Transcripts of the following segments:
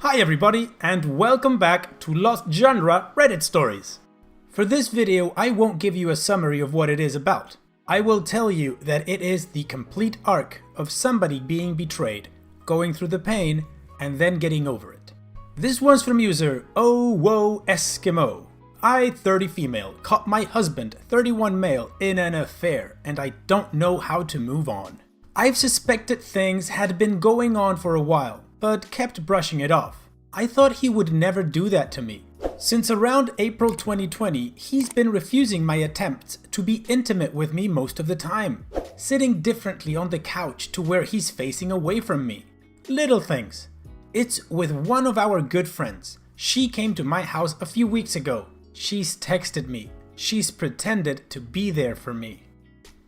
Hi everybody, and welcome back to Lost Genre Reddit Stories. For this video, I won't give you a summary of what it is about. I will tell you that it is the complete arc of somebody being betrayed, going through the pain, and then getting over it. This one's from user Oh Whoa Eskimo. I, 30 female, caught my husband, 31 male, in an affair, and I don't know how to move on. I've suspected things had been going on for a while, but kept brushing it off. I thought he would never do that to me. Since around April 2020, he's been refusing my attempts to be intimate with me most of the time, sitting differently on the couch to where he's facing away from me. Little things. It's with one of our good friends. She came to my house a few weeks ago. She's texted me. She's pretended to be there for me.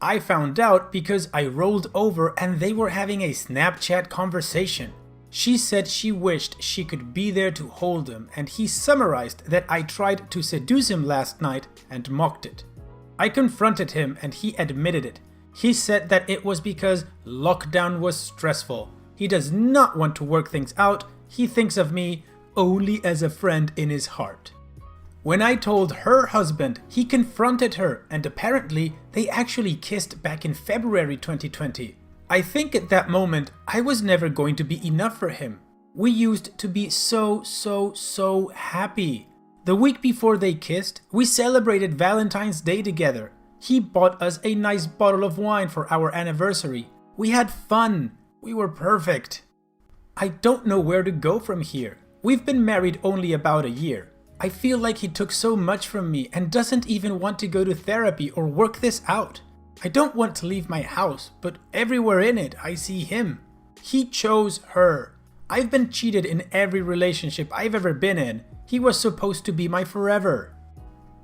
I found out because I rolled over and they were having a Snapchat conversation. She said she wished she could be there to hold him, and he summarized that I tried to seduce him last night and mocked it. I confronted him and he admitted it. He said that it was because lockdown was stressful. He does not want to work things out. He thinks of me only as a friend in his heart. When I told her husband, he confronted her, and apparently they actually kissed back in February 2020. I think at that moment, I was never going to be enough for him. We used to be so happy. The week before they kissed, we celebrated Valentine's Day together. He bought us a nice bottle of wine for our anniversary. We had fun. We were perfect. I don't know where to go from here. We've been married only about a year. I feel like he took so much from me and doesn't even want to go to therapy or work this out. I don't want to leave my house, but everywhere in it I see him. He chose her. I've been cheated in every relationship I've ever been in. He was supposed to be my forever.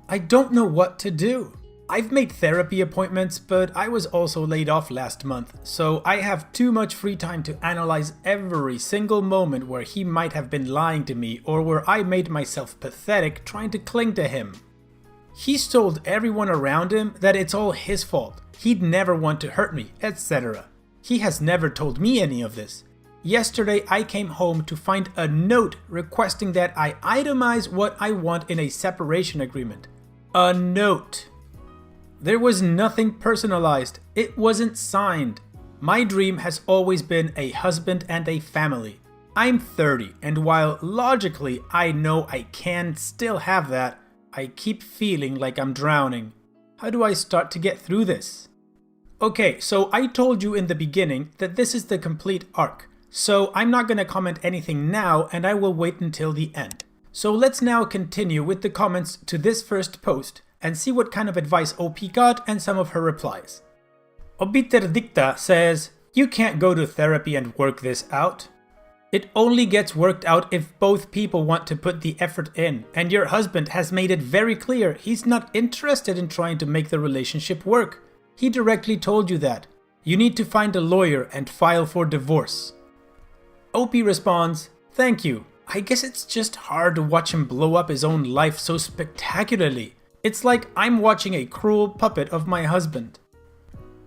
I don't know what to do. I've made therapy appointments, but I was also laid off last month, so I have too much free time to analyze every single moment where he might have been lying to me or where I made myself pathetic trying to cling to him. He's told everyone around him that it's all his fault. He'd never want to hurt me, etc. He has never told me any of this. Yesterday I came home to find a note requesting that I itemize what I want in a separation agreement. A note. There was nothing personalized. It wasn't signed. My dream has always been a husband and a family. I'm 30, and while logically I know I can still have that, I keep feeling like I'm drowning. How do I start to get through this? Okay, so I told you in the beginning that this is the complete arc, so I'm not gonna comment anything now and I will wait until the end. So let's now continue with the comments to this first post and see what kind of advice OP got and some of her replies. Obiterdicta says, "You can't go to therapy and work this out. It only gets worked out if both people want to put the effort in, and your husband has made it very clear he's not interested in trying to make the relationship work. He directly told you that. You need to find a lawyer and file for divorce." OP responds, "Thank you. I guess it's just hard to watch him blow up his own life so spectacularly. It's like I'm watching a cruel puppet of my husband."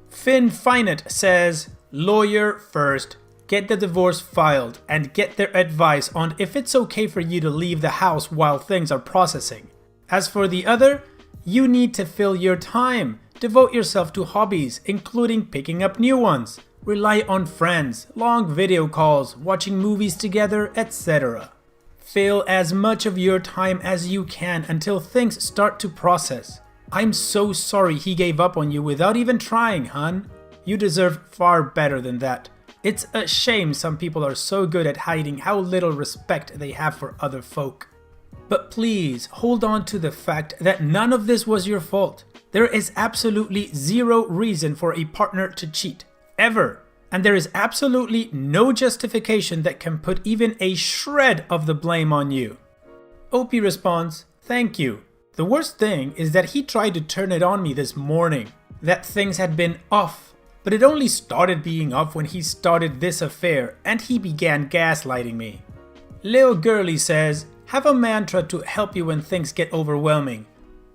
Finn Finet says, "Lawyer first. Get the divorce filed and get their advice on if it's okay for you to leave the house while things are processing. As for the other, you need to fill your time. Devote yourself to hobbies, including picking up new ones. Rely on friends, long video calls, watching movies together, etc. Fill as much of your time as you can until things start to process. I'm so sorry he gave up on you without even trying, hun. You deserve far better than that. It's a shame some people are so good at hiding how little respect they have for other folk. But please hold on to the fact that none of this was your fault. There is absolutely zero reason for a partner to cheat, ever. And there is absolutely no justification that can put even a shred of the blame on you." OP responds, "Thank you. The worst thing is that he tried to turn it on me this morning, that things had been off. But it only started being off when he started this affair and he began gaslighting me." Lil Girly says, "Have a mantra to help you when things get overwhelming.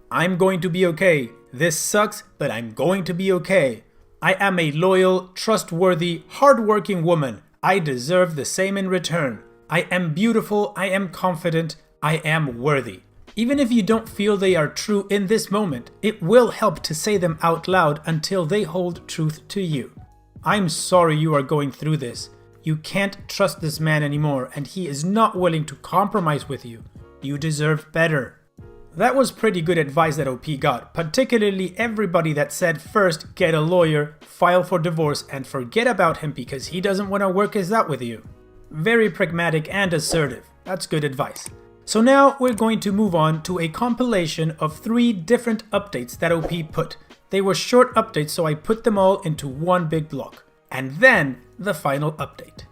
I'm going to be okay. This sucks, but I'm going to be okay. I am a loyal, trustworthy, hardworking woman. I deserve the same in return. I am beautiful, I am confident, I am worthy. Even if you don't feel they are true in this moment, it will help to say them out loud until they hold truth to you. I'm sorry you are going through this. You can't trust this man anymore, and he is not willing to compromise with you. You deserve better. That was pretty good advice that OP got, particularly everybody that said first get a lawyer, file for divorce, and forget about him because he doesn't want to work this out with you. Very pragmatic and assertive. That's good advice. So now we're going to move on to a compilation of 3 different updates that OP put. They were short updates, so I put them all into one big block. And then the final update.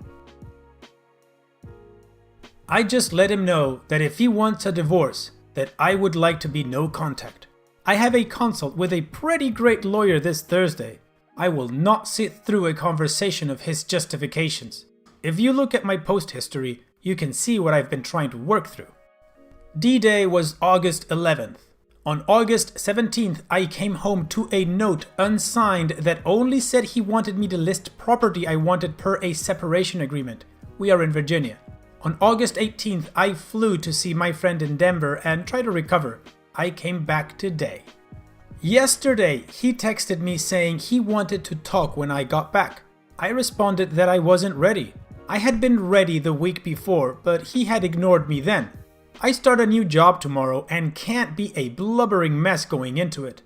I just let him know that if he wants a divorce, that I would like to be no contact. I have a consult with a pretty great lawyer this Thursday. I will not sit through a conversation of his justifications. If you look at my post history, you can see what I've been trying to work through. D-Day was August 11th. On August 17th, I came home to a note unsigned that only said he wanted me to list property I wanted per a separation agreement. We are in Virginia. On August 18th, I flew to see my friend in Denver and try to recover. I came back today. Yesterday, he texted me saying he wanted to talk when I got back. I responded that I wasn't ready. I had been ready the week before, but he had ignored me then. I start a new job tomorrow and can't be a blubbering mess going into it.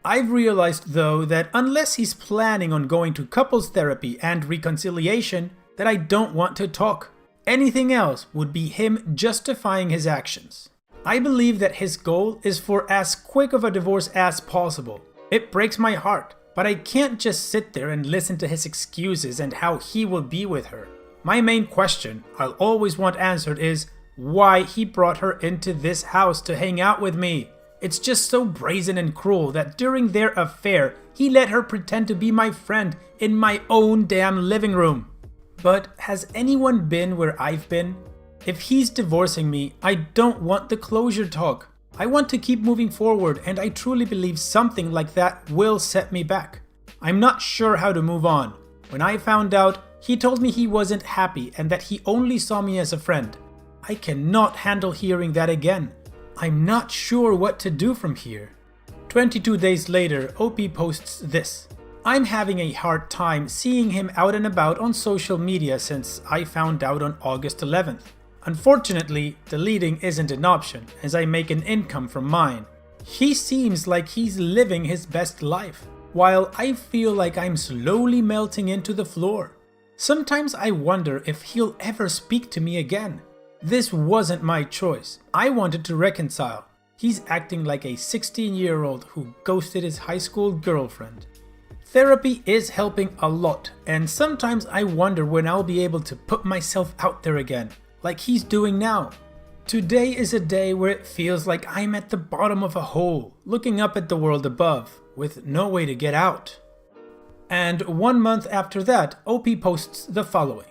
I've realized though that unless he's planning on going to couples therapy and reconciliation, that I don't want to talk. Anything else would be him justifying his actions. I believe that his goal is for as quick of a divorce as possible. It breaks my heart, but I can't just sit there and listen to his excuses and how he will be with her. My main question I'll always want answered is why he brought her into this house to hang out with me. It's just so brazen and cruel that during their affair, he let her pretend to be my friend in my own damn living room. But has anyone been where I've been? If he's divorcing me, I don't want the closure talk. I want to keep moving forward, and I truly believe something like that will set me back. I'm not sure how to move on. When I found out, he told me he wasn't happy and that he only saw me as a friend. I cannot handle hearing that again. I'm not sure what to do from here. 22 days later, OP posts this. I'm having a hard time seeing him out and about on social media since I found out on August 11th. Unfortunately, deleting isn't an option as I make an income from mine. He seems like he's living his best life, while I feel like I'm slowly melting into the floor. Sometimes I wonder if he'll ever speak to me again. This wasn't my choice. I wanted to reconcile. He's acting like a 16-year-old who ghosted his high school girlfriend. Therapy is helping a lot, and sometimes I wonder when I'll be able to put myself out there again, like he's doing now. Today is a day where it feels like I'm at the bottom of a hole, looking up at the world above, with no way to get out. And 1 month after that, OP posts the following.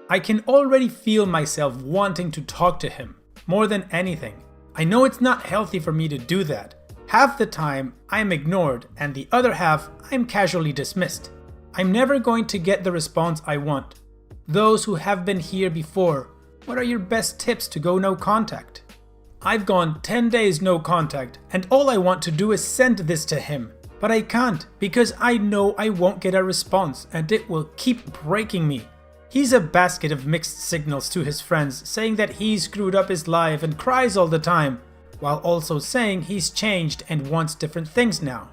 I can already feel myself wanting to talk to him, more than anything. I know it's not healthy for me to do that. Half the time, I'm ignored, and the other half, I'm casually dismissed. I'm never going to get the response I want. Those who have been here before, what are your best tips to go no contact? I've gone 10 days no contact, and all I want to do is send this to him. But I can't, because I know I won't get a response, and it will keep breaking me. He's a basket of mixed signals to his friends, saying that he's screwed up his life and cries all the time, while also saying he's changed and wants different things now.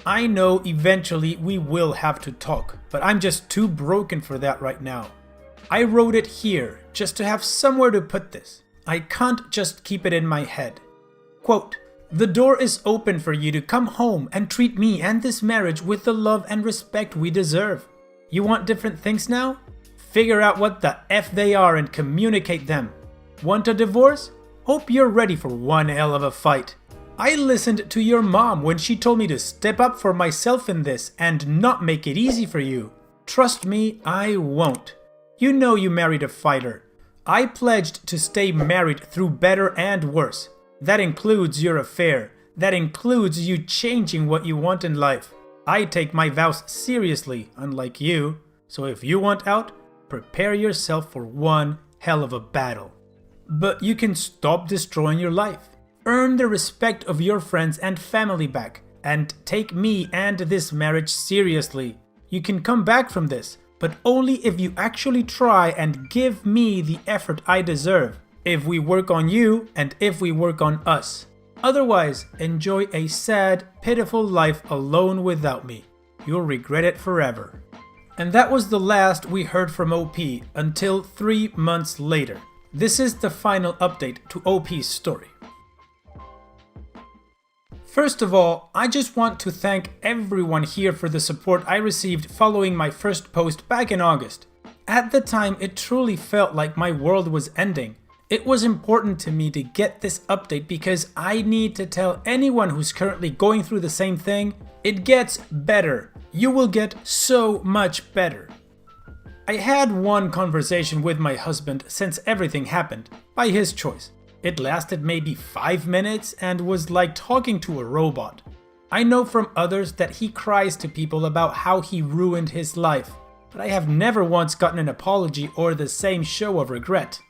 I know eventually we will have to talk, but I'm just too broken for that right now. I wrote it here just to have somewhere to put this. I can't just keep it in my head. Quote, "The door is open for you to come home and treat me and this marriage with the love and respect we deserve. You want different things now? Figure out what the F they are and communicate them. Want a divorce? Hope you're ready for one hell of a fight. I listened to your mom when she told me to step up for myself in this and not make it easy for you. Trust me, I won't. You know you married a fighter. I pledged to stay married through better and worse. That includes your affair. That includes you changing what you want in life. I take my vows seriously, unlike you. So if you want out, prepare yourself for one hell of a battle. But you can stop destroying your life. Earn the respect of your friends and family back, and take me and this marriage seriously. You can come back from this, but only if you actually try and give me the effort I deserve. If we work on you and if we work on us. Otherwise, enjoy a sad, pitiful life alone without me. You'll regret it forever. And that was the last we heard from OP until 3 months later. This is the final update to OP's story. First of all, I just want to thank everyone here for the support I received following my first post back in August. At the time, it truly felt like my world was ending. It was important to me to get this update because I need to tell anyone who's currently going through the same thing, it gets better. You will get so much better. I had one conversation with my husband since everything happened, by his choice. It lasted maybe 5 minutes and was like talking to a robot. I know from others that he cries to people about how he ruined his life, but I have never once gotten an apology or the same show of regret.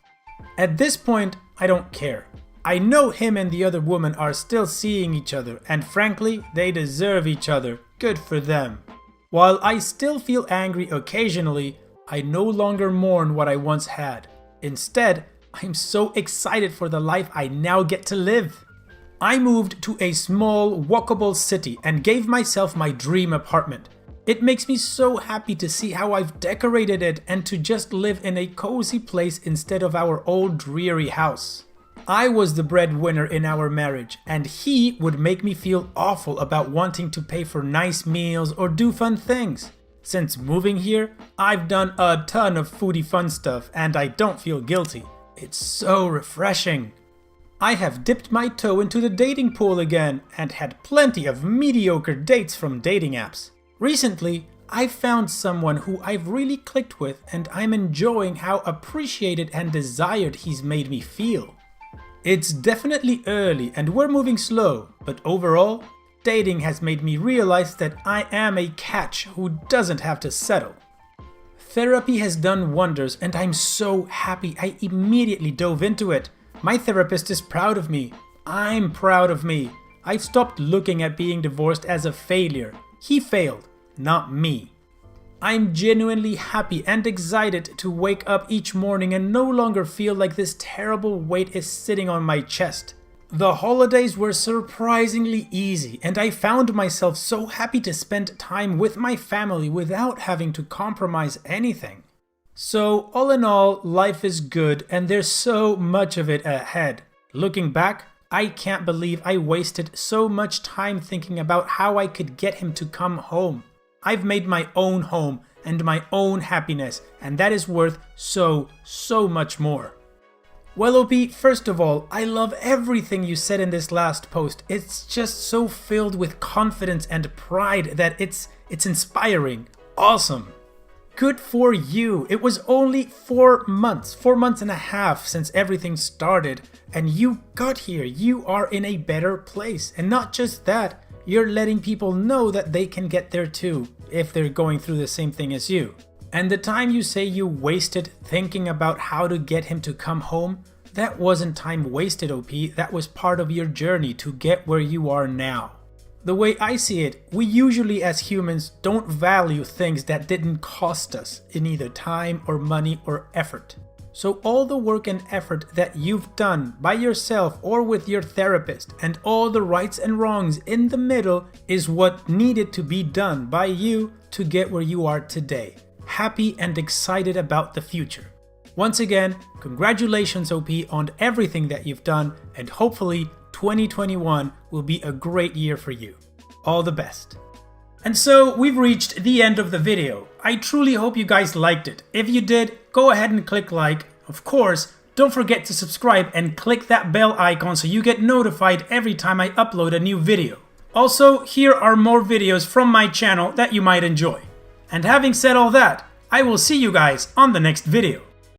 At this point, I don't care. I know him and the other woman are still seeing each other, and frankly, they deserve each other. Good for them. While I still feel angry occasionally, I no longer mourn what I once had. Instead, I'm so excited for the life I now get to live. I moved to a small, walkable city and gave myself my dream apartment. It makes me so happy to see how I've decorated it and to just live in a cozy place instead of our old dreary house. I was the breadwinner in our marriage, and he would make me feel awful about wanting to pay for nice meals or do fun things. Since moving here, I've done a ton of foodie fun stuff and I don't feel guilty. It's so refreshing. I have dipped my toe into the dating pool again and had plenty of mediocre dates from dating apps. Recently, I found someone who I've really clicked with and I'm enjoying how appreciated and desired he's made me feel. It's definitely early and we're moving slow, but overall, dating has made me realize that I am a catch who doesn't have to settle. Therapy has done wonders and I'm so happy I immediately dove into it. My therapist is proud of me. I'm proud of me. I've stopped looking at being divorced as a failure. He failed, not me. I'm genuinely happy and excited to wake up each morning and no longer feel like this terrible weight is sitting on my chest. The holidays were surprisingly easy and I found myself so happy to spend time with my family without having to compromise anything. So all in all, life is good and there's so much of it ahead. Looking back, I can't believe I wasted so much time thinking about how I could get him to come home. I've made my own home and my own happiness, and that is worth so much more. Well, OP, first of all, I love everything you said in this last post. It's just so filled with confidence and pride that it's inspiring. Awesome. Good for you. It was only 4 months, 4 months and a half since everything started, and you got here. You are in a better place. And not just that, you're letting people know that they can get there too, if they're going through the same thing as you. And the time you say you wasted thinking about how to get him to come home, that wasn't time wasted, OP. That was part of your journey to get where you are now. The way I see it, we usually as humans don't value things that didn't cost us in either time or money or effort. So all the work and effort that you've done by yourself or with your therapist and all the rights and wrongs in the middle is what needed to be done by you to get where you are today. Happy and excited about the future. Once again, congratulations OP on everything that you've done, and hopefully 2021 will be a great year for you. All the best. And so we've reached the end of the video. I truly hope you guys liked it. If you did, go ahead and click like. Of course, don't forget to subscribe and click that bell icon so you get notified every time I upload a new video. Also, here are more videos from my channel that you might enjoy. And having said all that, I will see you guys on the next video.